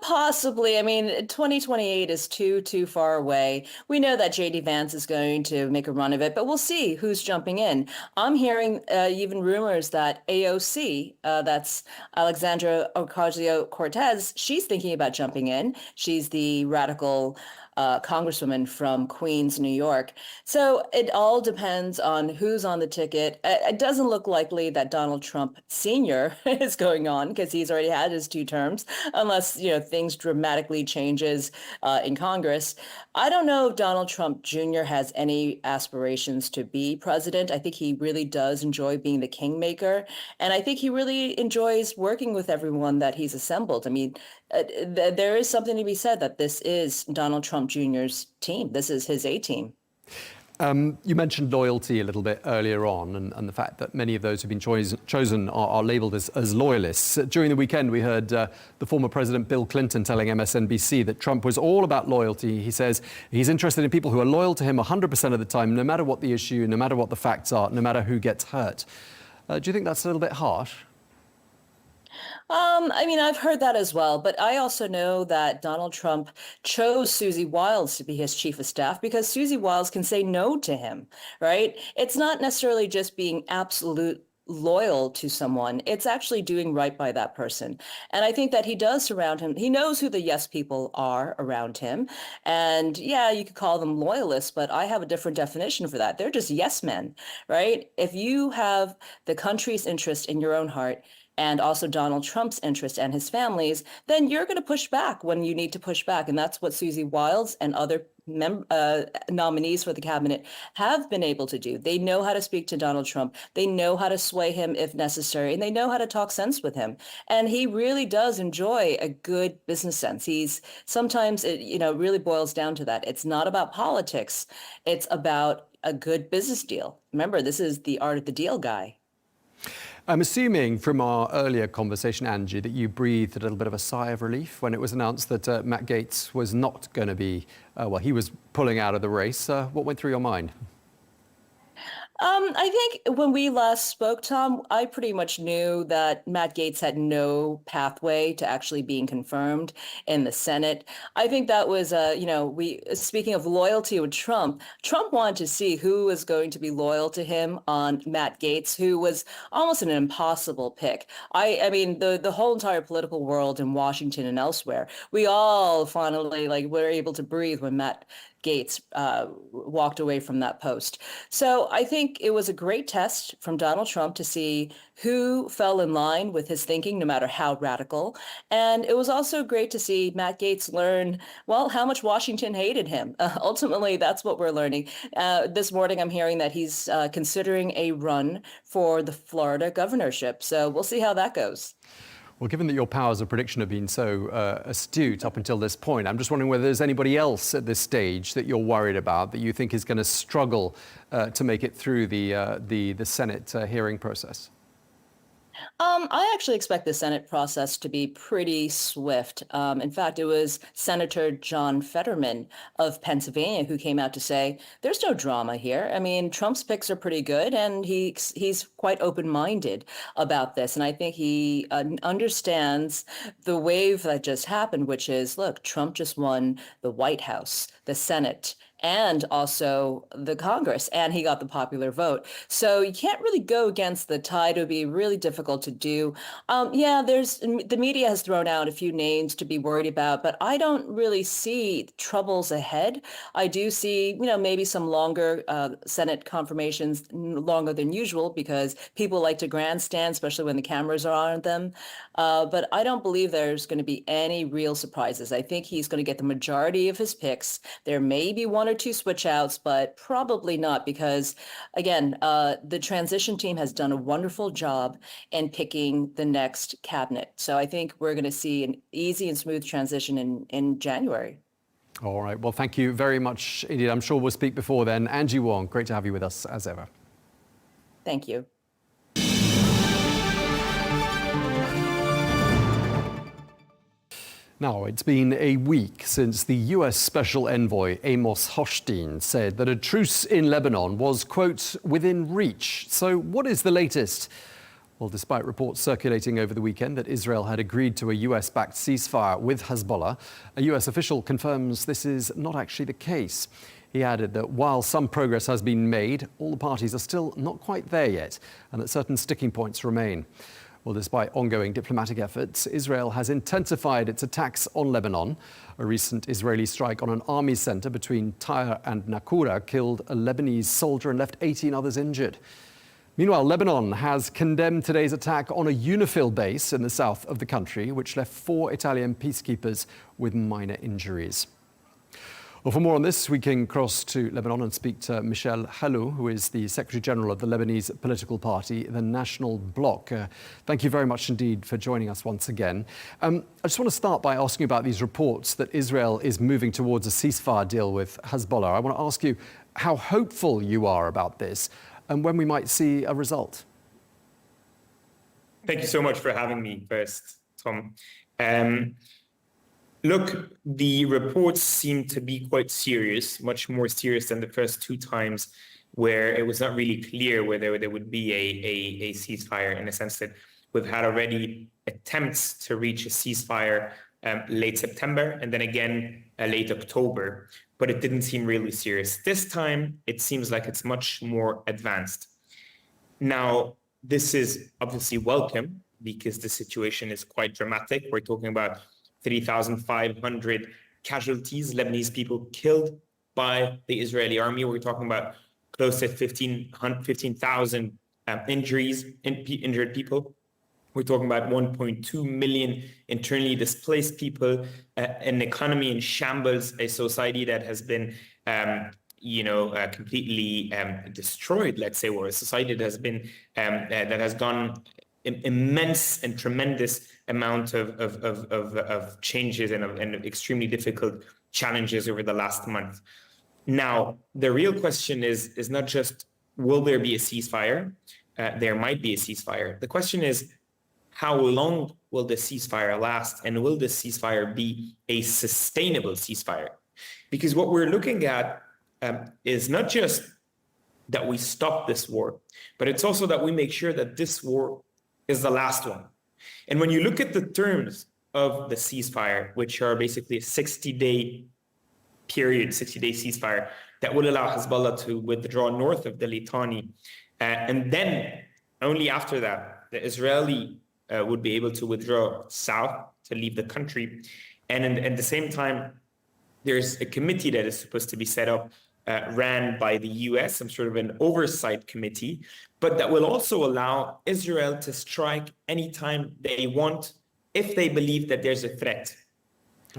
Possibly. I mean, 2028 is too far away. We know that J.D. Vance is going to make a run of it, but we'll see who's jumping in. I'm hearing even rumors that AOC, that's Alexandra Ocasio-Cortez, she's thinking about jumping in. She's the radical congresswoman from Queens, New York. So it all depends on who's on the ticket. It doesn't look likely that Donald Trump Sr. is going on because he's already had his 2 terms, unless, you know, things dramatically changes in Congress. I don't know if Donald Trump Jr. has any aspirations to be president. I think he really does enjoy being the kingmaker. And I think he really enjoys working with everyone that he's assembled. I mean, there is something to be said that this is Donald Trump Jr.'s team. This is his A-team. You mentioned loyalty a little bit earlier on, and the fact that many of those who've been chosen are labelled as loyalists. During the weekend, we heard the former President Bill Clinton telling MSNBC that Trump was all about loyalty. He says he's interested in people who are loyal to him 100% of the time, no matter what the issue, no matter what the facts are, no matter who gets hurt. Do you think that's a little bit harsh? I mean, I've heard that as well, but I also know that Donald Trump chose Susie Wiles to be his chief of staff because Susie Wiles can say no to him, right? It's not necessarily just being absolute loyal to someone. It's actually doing right by that person. And I think that he does surround him. He knows who the yes people are around him. And yeah, you could call them loyalists, but I have a different definition for that. They're just yes men, right? If you have the country's interest in your own heart, and also Donald Trump's interest and his family's, then you're going to push back when you need to push back. And that's what Susie Wiles and other nominees for the cabinet have been able to do. They know how to speak to Donald Trump. They know how to sway him if necessary, and they know how to talk sense with him. And he really does enjoy a good business sense. Sometimes it, really boils down to that. It's not about politics. It's about a good business deal. Remember, this is the art of the deal guy. I'm assuming from our earlier conversation, Angie, that you breathed a little bit of a sigh of relief when it was announced that Matt Gaetz was not going to be, he was pulling out of the race. What went through your mind? I think when we last spoke, Tom, I pretty much knew that Matt Gaetz had no pathway to actually being confirmed in the Senate. I think that was, speaking of loyalty with Trump wanted to see who was going to be loyal to him on Matt Gaetz, who was almost an impossible pick. I mean, the whole entire political world in Washington and elsewhere, we all finally were able to breathe when Matt Gates walked away from that post. So I think it was a great test from Donald Trump to see who fell in line with his thinking, no matter how radical. And it was also great to see Matt Gaetz learn, well, how much Washington hated him. Ultimately, that's what we're learning. This morning, I'm hearing that he's considering a run for the Florida governorship. So we'll see how that goes. Well, given that your powers of prediction have been so astute up until this point, I'm just wondering whether there's anybody else at this stage that you're worried about that you think is going to struggle to make it through the Senate hearing process. I actually expect the Senate process to be pretty swift. In fact, it was Senator John Fetterman of Pennsylvania who came out to say, there's no drama here. I mean, Trump's picks are pretty good, and he's quite open-minded about this. And I think he understands the wave that just happened, which is, look, Trump just won the White House, the Senate, and also the Congress, and he got the popular vote. So you can't really go against the tide. It would be really difficult to do. The media has thrown out a few names to be worried about, but I don't really see troubles ahead. I do see, maybe some longer Senate confirmations, longer than usual, because people like to grandstand, especially when the cameras are on them. But I don't believe there's going to be any real surprises. I think he's going to get the majority of his picks. There may be one or two switch outs, but probably not, because again, the transition team has done a wonderful job in picking the next cabinet. So I think we're going to see an easy and smooth transition in January. All right. Well, thank you very much indeed. I'm sure we'll speak before then. Angie Wong, great to have you with us as ever. Thank you. Now, it's been a week since the US Special Envoy Amos Hochstein said that a truce in Lebanon was, quote, within reach. So what is the latest? Well, despite reports circulating over the weekend that Israel had agreed to a US-backed ceasefire with Hezbollah, a US official confirms this is not actually the case. He added that while some progress has been made, all the parties are still not quite there yet, and that certain sticking points remain. Well, despite ongoing diplomatic efforts, Israel has intensified its attacks on Lebanon. A recent Israeli strike on an army center between Tyre and Nakura killed a Lebanese soldier and left 18 others injured. Meanwhile, Lebanon has condemned today's attack on a UNIFIL base in the south of the country, which left 4 Italian peacekeepers with minor injuries. Well, for more on this, we can cross to Lebanon and speak to Michel, who is the Secretary General of the Lebanese political party, the National Bloc. Thank you very much indeed for joining us once again. I just want to start by asking about these reports that Israel is moving towards a ceasefire deal with Hezbollah. I want to ask you how hopeful you are about this and when we might see a result. Thank you so much for having me first, Tom. Look, the reports seem to be quite serious, much more serious than the first 2 times where it was not really clear whether there would be a ceasefire, in the sense that we've had already attempts to reach a ceasefire late September and then again late October, but it didn't seem really serious. This time, it seems like it's much more advanced. Now, this is obviously welcome because the situation is quite dramatic. We're talking about 3,500 casualties, Lebanese people killed by the Israeli army. We're talking about close to 15,000 injured people. We're talking about 1.2 million internally displaced people, an economy in shambles, a society that has been, completely destroyed, let's say, or a society that has been, that has gone immense and tremendous amount of changes and extremely difficult challenges over the last month. Now, the real question is not just, will there be a ceasefire? There might be a ceasefire. The question is, how long will the ceasefire last? And will the ceasefire be a sustainable ceasefire? Because what we're looking at is not just that we stop this war, but it's also that we make sure that this war is the last one. And when you look at the terms of the ceasefire, which are basically a 60-day period, 60-day ceasefire, that will allow Hezbollah to withdraw north of the Litani. And then only after that, the Israeli would be able to withdraw south to leave the country. And at the same time, there's a committee that is supposed to be set up, ran by the US, some sort of an oversight committee, but that will also allow Israel to strike anytime they want if they believe that there's a threat.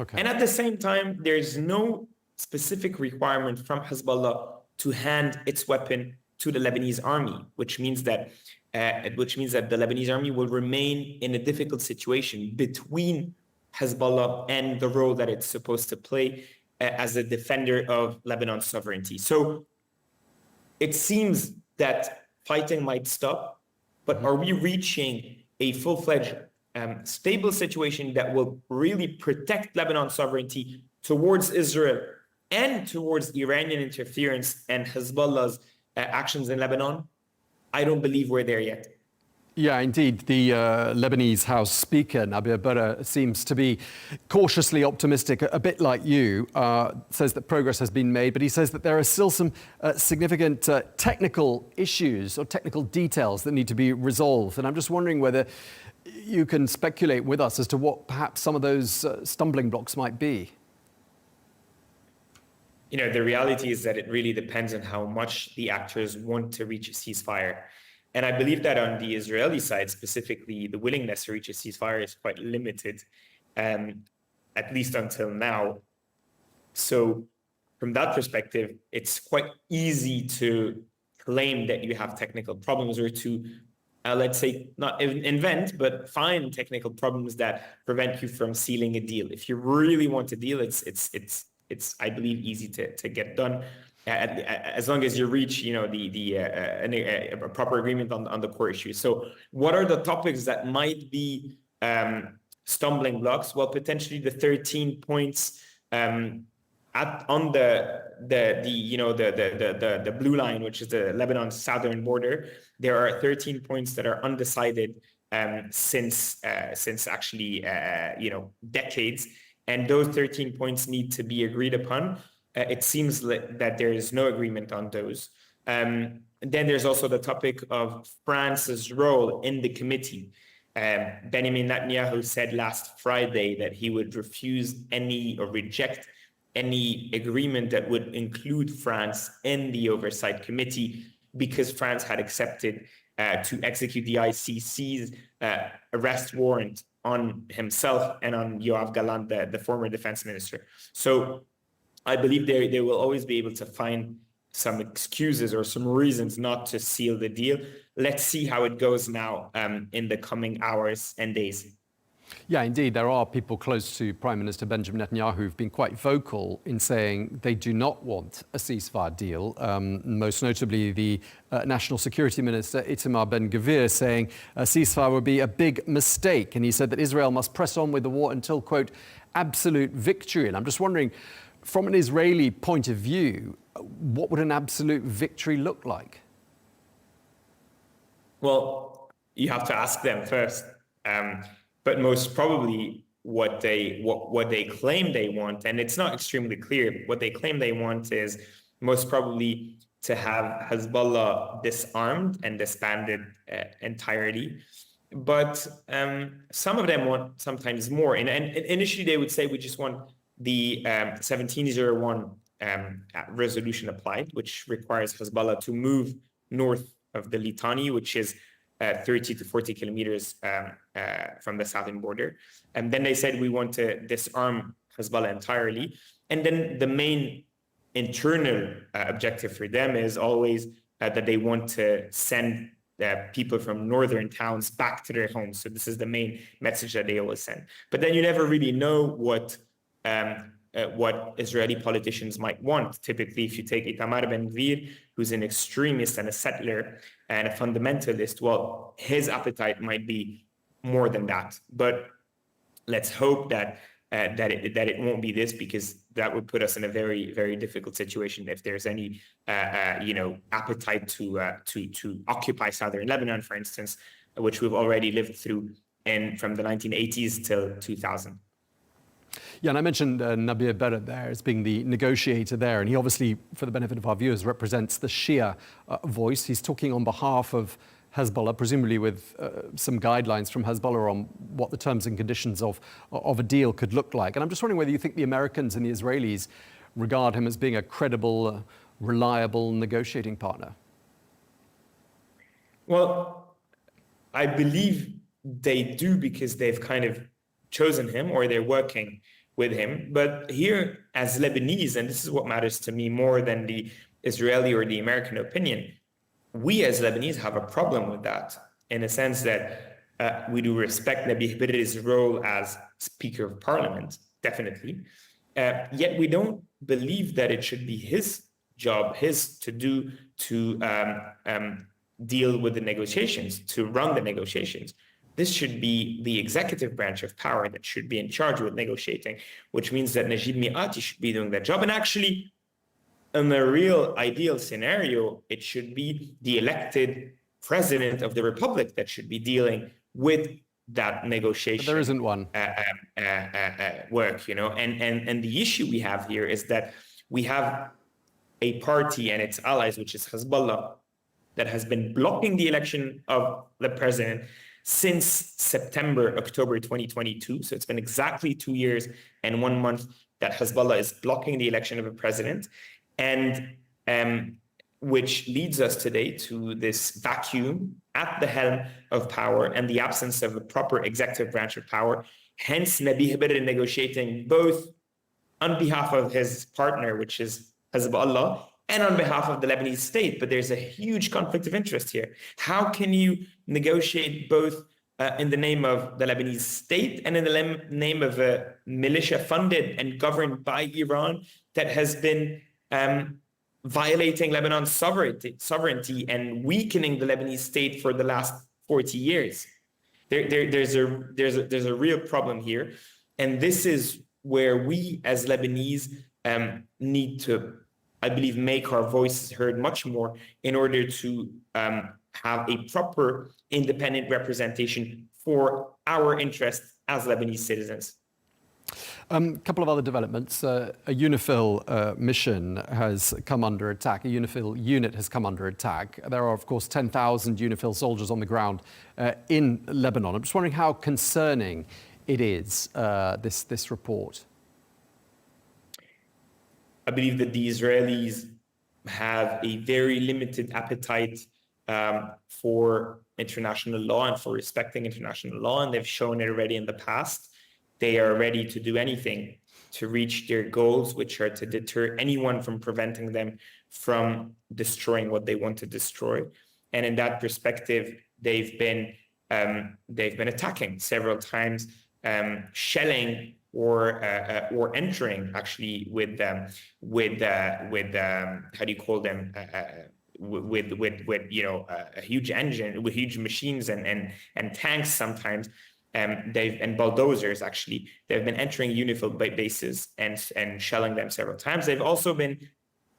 Okay. And at the same time, there's no specific requirement from Hezbollah to hand its weapon to the Lebanese army, which means that the Lebanese army will remain in a difficult situation between Hezbollah and the role that it's supposed to play as a defender of Lebanon's sovereignty. So it seems that fighting might stop, but are we reaching a full-fledged stable situation that will really protect Lebanon's sovereignty towards Israel and towards Iranian interference and Hezbollah's actions in Lebanon? I don't believe we're there yet. Yeah, indeed. The Lebanese House Speaker, Nabih Berri, seems to be cautiously optimistic, a bit like you, says that progress has been made, but he says that there are still some significant technical issues or technical details that need to be resolved. And I'm just wondering whether you can speculate with us as to what perhaps some of those stumbling blocks might be. You know, the reality is that it really depends on how much the actors want to reach a ceasefire. And I believe that on the Israeli side, specifically, the willingness to reach a ceasefire is quite limited, at least until now. So from that perspective, it's quite easy to claim that you have technical problems or to, let's say, not invent, but find technical problems that prevent you from sealing a deal. If you really want a deal, it's I believe, easy to get done, as long as you reach, you know, a proper agreement on the core issues. So, what are the topics that might be stumbling blocks? Well, potentially the 13 points on the blue line, which is the Lebanon southern border. There are 13 points that are undecided since actually decades. And those 13 points need to be agreed upon. It seems that there is no agreement on those. Then there's also the topic of France's role in the committee. Benjamin Netanyahu said last Friday that he would refuse or reject any agreement that would include France in the oversight committee because France had accepted to execute the ICC's arrest warrant on himself and on Yoav Gallant, the former defense minister. So I believe they will always be able to find some excuses or some reasons not to seal the deal. Let's see how it goes now in the coming hours and days. Yeah, indeed. There are people close to Prime Minister Benjamin Netanyahu who've been quite vocal in saying they do not want a ceasefire deal. Most notably, the National Security Minister Itamar Ben-Gvir saying a ceasefire would be a big mistake. And he said that Israel must press on with the war until, quote, absolute victory. And I'm just wondering, from an Israeli point of view, what would an absolute victory look like? Well, you have to ask them first. But most probably what they claim they want, and it's not extremely clear, what they claim they want is most probably to have Hezbollah disarmed and disbanded entirely. But some of them want sometimes more. And initially they would say we just want the 1701 resolution applied, which requires Hezbollah to move north of the Litani, which is 30 to 40 kilometers from the southern border. And then they said we want to disarm Hezbollah entirely. And then the main internal objective for them is always that they want to send people from northern towns back to their homes. So this is the main message that they always send. But then you never really know what Israeli politicians might want. Typically, if you take Itamar Ben-Gvir, who's an extremist and a settler and a fundamentalist, well, his appetite might be more than that. But let's hope that it won't be this, because that would put us in a very, very difficult situation if there's any appetite to occupy southern Lebanon, for instance, which we've already lived through from the 1980s till 2000. Yeah, and I mentioned Nabih Berri there as being the negotiator there, and he obviously, for the benefit of our viewers, represents the Shia voice. He's talking on behalf of Hezbollah, presumably with some guidelines from Hezbollah on what the terms and conditions of a deal could look like. And I'm just wondering whether you think the Americans and the Israelis regard him as being a credible, reliable negotiating partner. Well, I believe they do because they've kind of chosen him or they're working with him. But here, as Lebanese, and this is what matters to me more than the Israeli or the American opinion, we as Lebanese have a problem with that in a sense that we do respect Nabi Berri's role as Speaker of Parliament, definitely. Yet we don't believe that it should be his job, his to do to deal with the negotiations, to run the negotiations. This should be the executive branch of power that should be in charge with negotiating, which means that Najib Miati should be doing that job. And actually, in the real ideal scenario, it should be the elected president of the republic that should be dealing with that negotiation. But there isn't one. Work, you know, and the issue we have here is that we have a party and its allies, which is Hezbollah, that has been blocking the election of the president since October 2022. So it's been exactly 2 years and 1 month that Hezbollah is blocking the election of a president, and which leads us today to this vacuum at the helm of power and the absence of a proper executive branch of power. Hence, Nabi Berri negotiating both on behalf of his partner, which is Hezbollah, and on behalf of the Lebanese state. But there's a huge conflict of interest here. How can you negotiate both in the name of the Lebanese state and in the name of a militia funded and governed by Iran that has been violating Lebanon's sovereignty and weakening the Lebanese state for the last 40 years? There's a real problem here, and this is where we as Lebanese need to, I believe, make our voices heard much more in order to have a proper independent representation for our interests as Lebanese citizens. A couple of other developments. A UNIFIL mission has come under attack. A UNIFIL unit has come under attack. There are, of course, 10,000 UNIFIL soldiers on the ground in Lebanon. I'm just wondering how concerning it is, this report. I believe that the Israelis have a very limited appetite for international law and for respecting international law, and they've shown it already in the past. They are ready to do anything to reach their goals, which are to deter anyone from preventing them from destroying what they want to destroy. And in that perspective, they've been attacking several times, shelling or entering actually with how do you call them? With a huge engine, with huge machines and tanks sometimes. And bulldozers, actually, they've been entering UNIFIL bases and shelling them several times. They've also been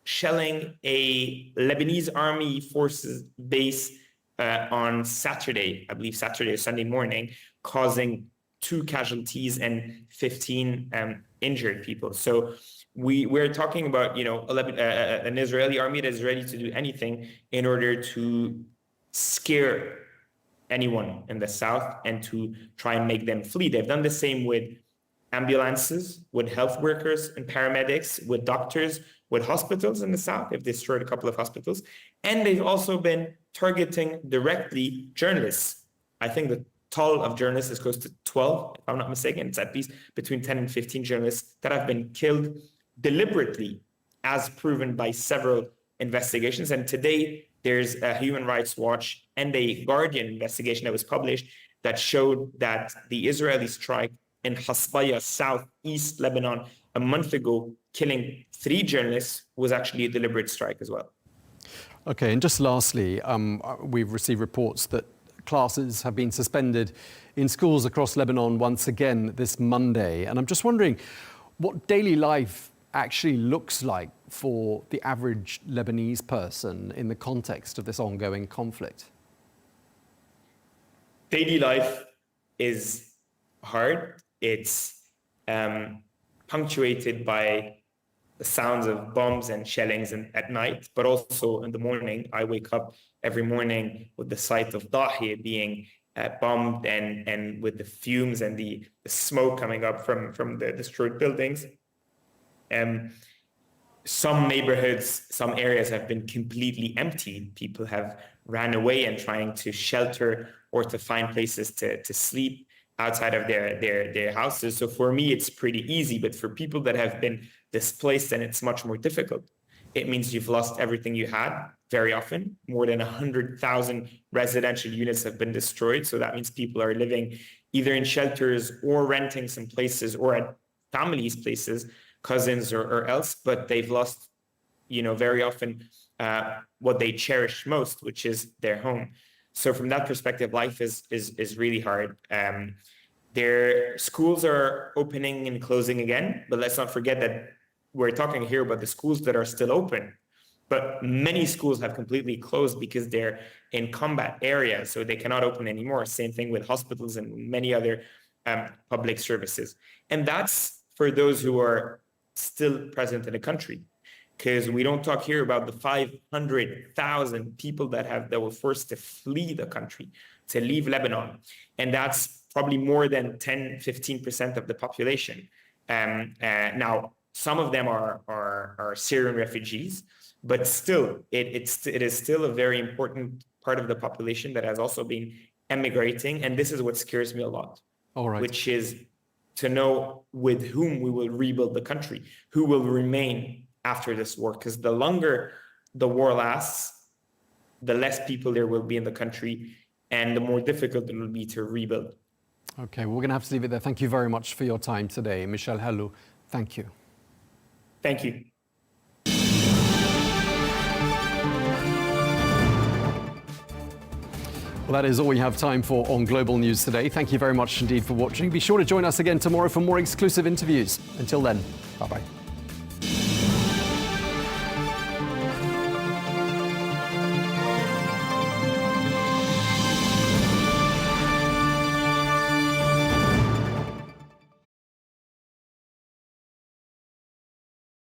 shelling a Lebanese army forces base on Saturday, I believe Saturday or Sunday morning, causing 2 casualties and 15 injured people. So we're talking about, an Israeli army that is ready to do anything in order to scare anyone in the south and to try and make them flee. They've done the same with ambulances, with health workers and paramedics, with doctors, with hospitals in the south. They've destroyed a couple of hospitals. And they've also been targeting directly journalists. I think the toll of journalists is close to 12, if I'm not mistaken. It's at least between 10 and 15 journalists that have been killed deliberately, as proven by several investigations. And today, there's a Human Rights Watch and a Guardian investigation that was published that showed that the Israeli strike in Hasbaya, southeast Lebanon, a month ago, killing 3 journalists, was actually a deliberate strike as well. Okay, and just lastly, we've received reports that classes have been suspended in schools across Lebanon once again this Monday. And I'm just wondering what daily life actually looks like for the average Lebanese person in the context of this ongoing conflict. Daily life is hard. It's punctuated by the sounds of bombs and shellings at night, but also in the morning. I wake up every morning with the sight of Dahi being bombed and with the fumes and the smoke coming up from the destroyed buildings. Some neighborhoods, some areas have been completely empty. People have ran away and trying to shelter or to find places to sleep outside of their houses. So for me, it's pretty easy, but for people that have been displaced, then it's much more difficult. It means you've lost everything you had very often. More than 100,000 residential units have been destroyed. So that means people are living either in shelters or renting some places or at families' places, cousins or else, but they've lost, very often what they cherish most, which is their home. So from that perspective, life is really hard. Their schools are opening and closing again, but let's not forget that we're talking here about the schools that are still open, but many schools have completely closed because they're in combat areas, so they cannot open anymore. Same thing with hospitals and many other public services. And that's for those who are still present in the country, because we don't talk here about the 500,000 people that were forced to flee the country, to leave Lebanon. And that's probably more than 10-15% of the population. Now, some of them are Syrian refugees, but still, it is still a very important part of the population that has also been emigrating. And this is what scares me a lot, which is to know with whom we will rebuild the country, who will remain after this war. Because the longer the war lasts, the less people there will be in the country, and the more difficult it will be to rebuild. Okay, we're going to have to leave it there. Thank you very much for your time today. Michel, Helou, thank you. Thank you. Well, that is all we have time for on Global News today. Thank you very much indeed for watching. Be sure to join us again tomorrow for more exclusive interviews. Until then, bye-bye.